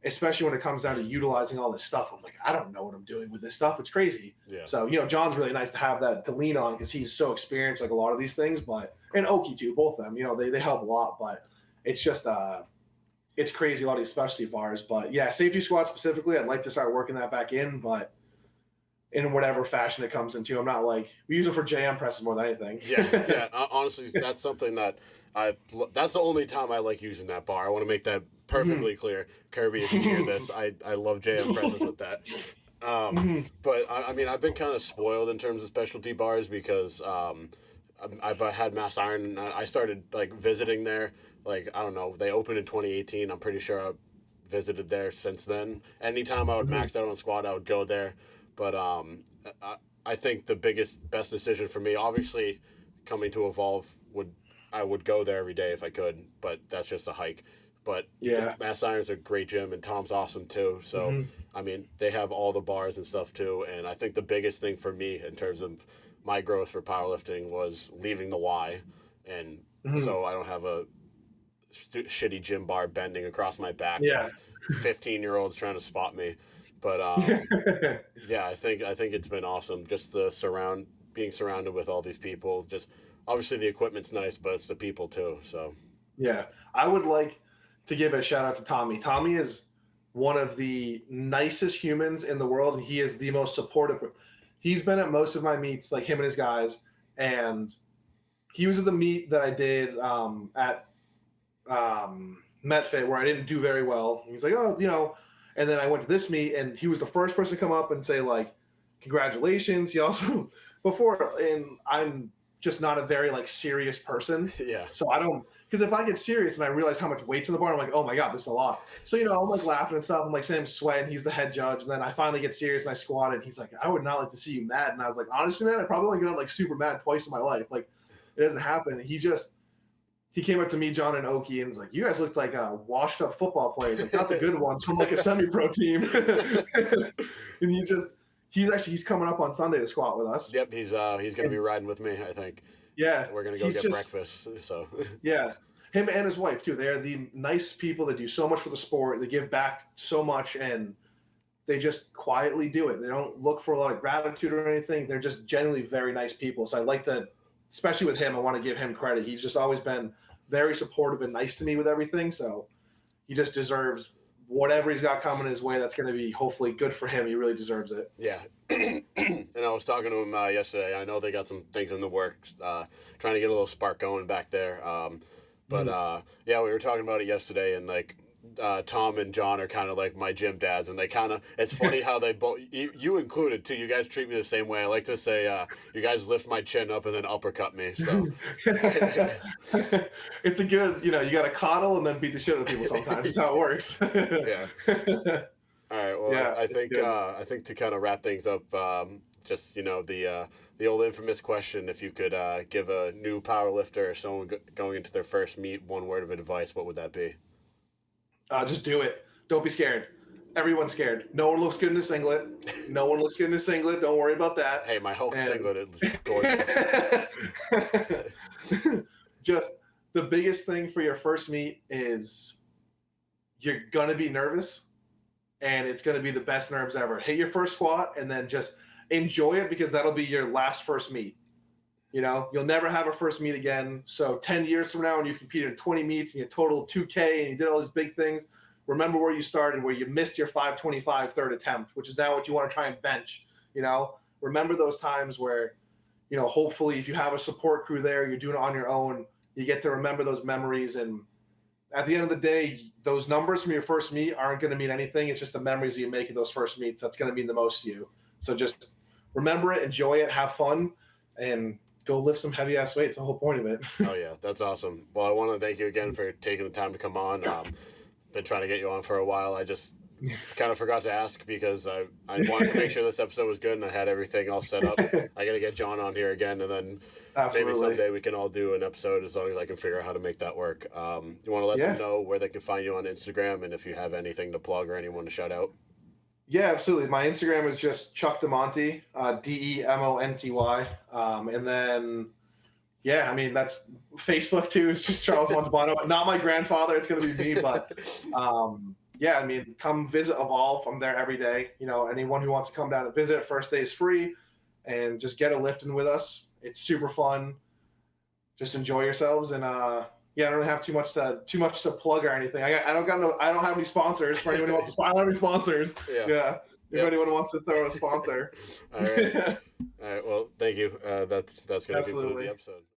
especially when it comes down to utilizing all this stuff, I'm like, I don't know what I'm doing with this stuff. It's crazy. Yeah. So John's really nice to have that to lean on because he's so experienced, like a lot of these things. And Oki too, both of them. They help a lot. But it's just it's crazy, a lot of these specialty bars. But yeah, safety squat specifically, I'd like to start working that back in, but in whatever fashion it comes into. I'm not we use it for JM presses more than anything. Yeah. Honestly, that's something that that's the only time I like using that bar. I want to make that perfectly clear. Kirby, if you hear this, I love JM presses with that. But I mean, I've been kind of spoiled in terms of specialty bars because I've had Mass Iron. And I started like visiting there. Like I don't know, they opened in 2018. I'm pretty sure I visited there since then. Anytime I would max out on squat, I would go there. But I think the best decision for me, obviously, coming to Evolve I would go there every day if I could, but that's just a hike. But Yeah. Mass Iron's a great gym, and Tom's awesome too. So, I mean, they have all the bars and stuff too. And I think the biggest thing for me in terms of my growth for powerlifting was leaving the Y, and so I don't have a shitty gym bar bending across my back Yeah. with 15-year-olds trying to spot me. But yeah, I think it's been awesome. Just being surrounded with all these people. Just obviously the equipment's nice, but it's the people too. So Yeah. I would like to give a shout out to Tommy. Tommy is one of the nicest humans in the world, and he is the most supportive. He's been at most of my meets, like him and his guys, and he was at the meet that I did at MetFit where I didn't do very well. He's like, oh, and then I went to this meet, and he was the first person to come up and say like, congratulations. He also and I'm just not a very like serious person. yeah. So I don't, because if I get serious and I realize how much weight's in the bar, I'm like, oh my God, this is a lot. So, I'm like laughing and stuff. I'm like saying I'm sweating. He's the head judge. And then I finally get serious and I squat and he's like, I would not like to see you mad. And I was like, honestly, man, I probably only got like super mad twice in my life. Like it doesn't happen. He came up to me, John, and Oki, and was like, you guys look like washed up football players, like not the good ones from like a semi-pro team. And he's coming up on Sunday to squat with us. Yep, he's going to be riding with me, I think. Yeah. We're going to go get breakfast. So yeah. Him and his wife too. They're the nice people that do so much for the sport. They give back so much, and they just quietly do it. They don't look for a lot of gratitude or anything. They're just genuinely very nice people. So I like to, especially with him, I want to give him credit. He's just always been very supportive and nice to me with everything. So he just deserves whatever he's got coming his way. That's going to be hopefully good for him. He really deserves it. Yeah. And I was talking to him yesterday. I know they got some things in the works, trying to get a little spark going back there. Yeah, we were talking about it yesterday, and like Tom and John are kind of like my gym dads, and they kind of, it's funny how they both, you included too, you guys treat me the same way. I like to say, you guys lift my chin up and then uppercut me. So it's a good, you got to coddle and then beat the shit out of people sometimes. That's how it works. Yeah. All right. Well, yeah, I think to kind of wrap things up, just the old infamous question: if you could give a new powerlifter or someone going into their first meet one word of advice, what would that be? Just do it. Don't be scared. Everyone's scared. No one looks good in a singlet. No one looks good in a singlet. Don't worry about that. Hey, my Hulk singlet is gorgeous. Just the biggest thing for your first meet is you're going to be nervous, and it's going to be the best nerves ever. Hit your first squat and then just enjoy it, because that'll be your last first meet. You'll never have a first meet again. So 10 years from now, when you've competed in 20 meets and you totaled 2K and you did all these big things, remember where you started, where you missed your 525 third attempt, which is now what you want to try and bench. Remember those times where, hopefully if you have a support crew there, you're doing it on your own, you get to remember those memories. And at the end of the day, those numbers from your first meet aren't going to mean anything. It's just the memories that you make of those first meets that's going to mean the most to you. So just remember it, enjoy it, have fun, and go lift some heavy ass weights. The whole point of it. Oh yeah, that's awesome. Well, I want to thank you again for taking the time to come on. Been trying to get you on for a while. I just kind of forgot to ask because I wanted to make sure this episode was good and I had everything all set up. I got to get John on here again, and then maybe someday we can all do an episode as long as I can figure out how to make that work. You want to let them know where they can find you on Instagram, and if you have anything to plug or anyone to shout out? Yeah, absolutely. My Instagram is just Chuck DeMonty, DeMonty. And then, that's Facebook too. It's just Charles Montalbano. Not my grandfather. It's going to be me. But, come visit Evolve. I'm there every day. Anyone who wants to come down and visit, first day is free. And just get a lifting with us. It's super fun. Just enjoy yourselves. And, I don't really have too much to plug or anything. I don't have any sponsors for anyone who wants to sponsor. I don't have any sponsors. Yeah. If anyone wants to throw a sponsor. All right. All right. Well, thank you. That's going to conclude the episode.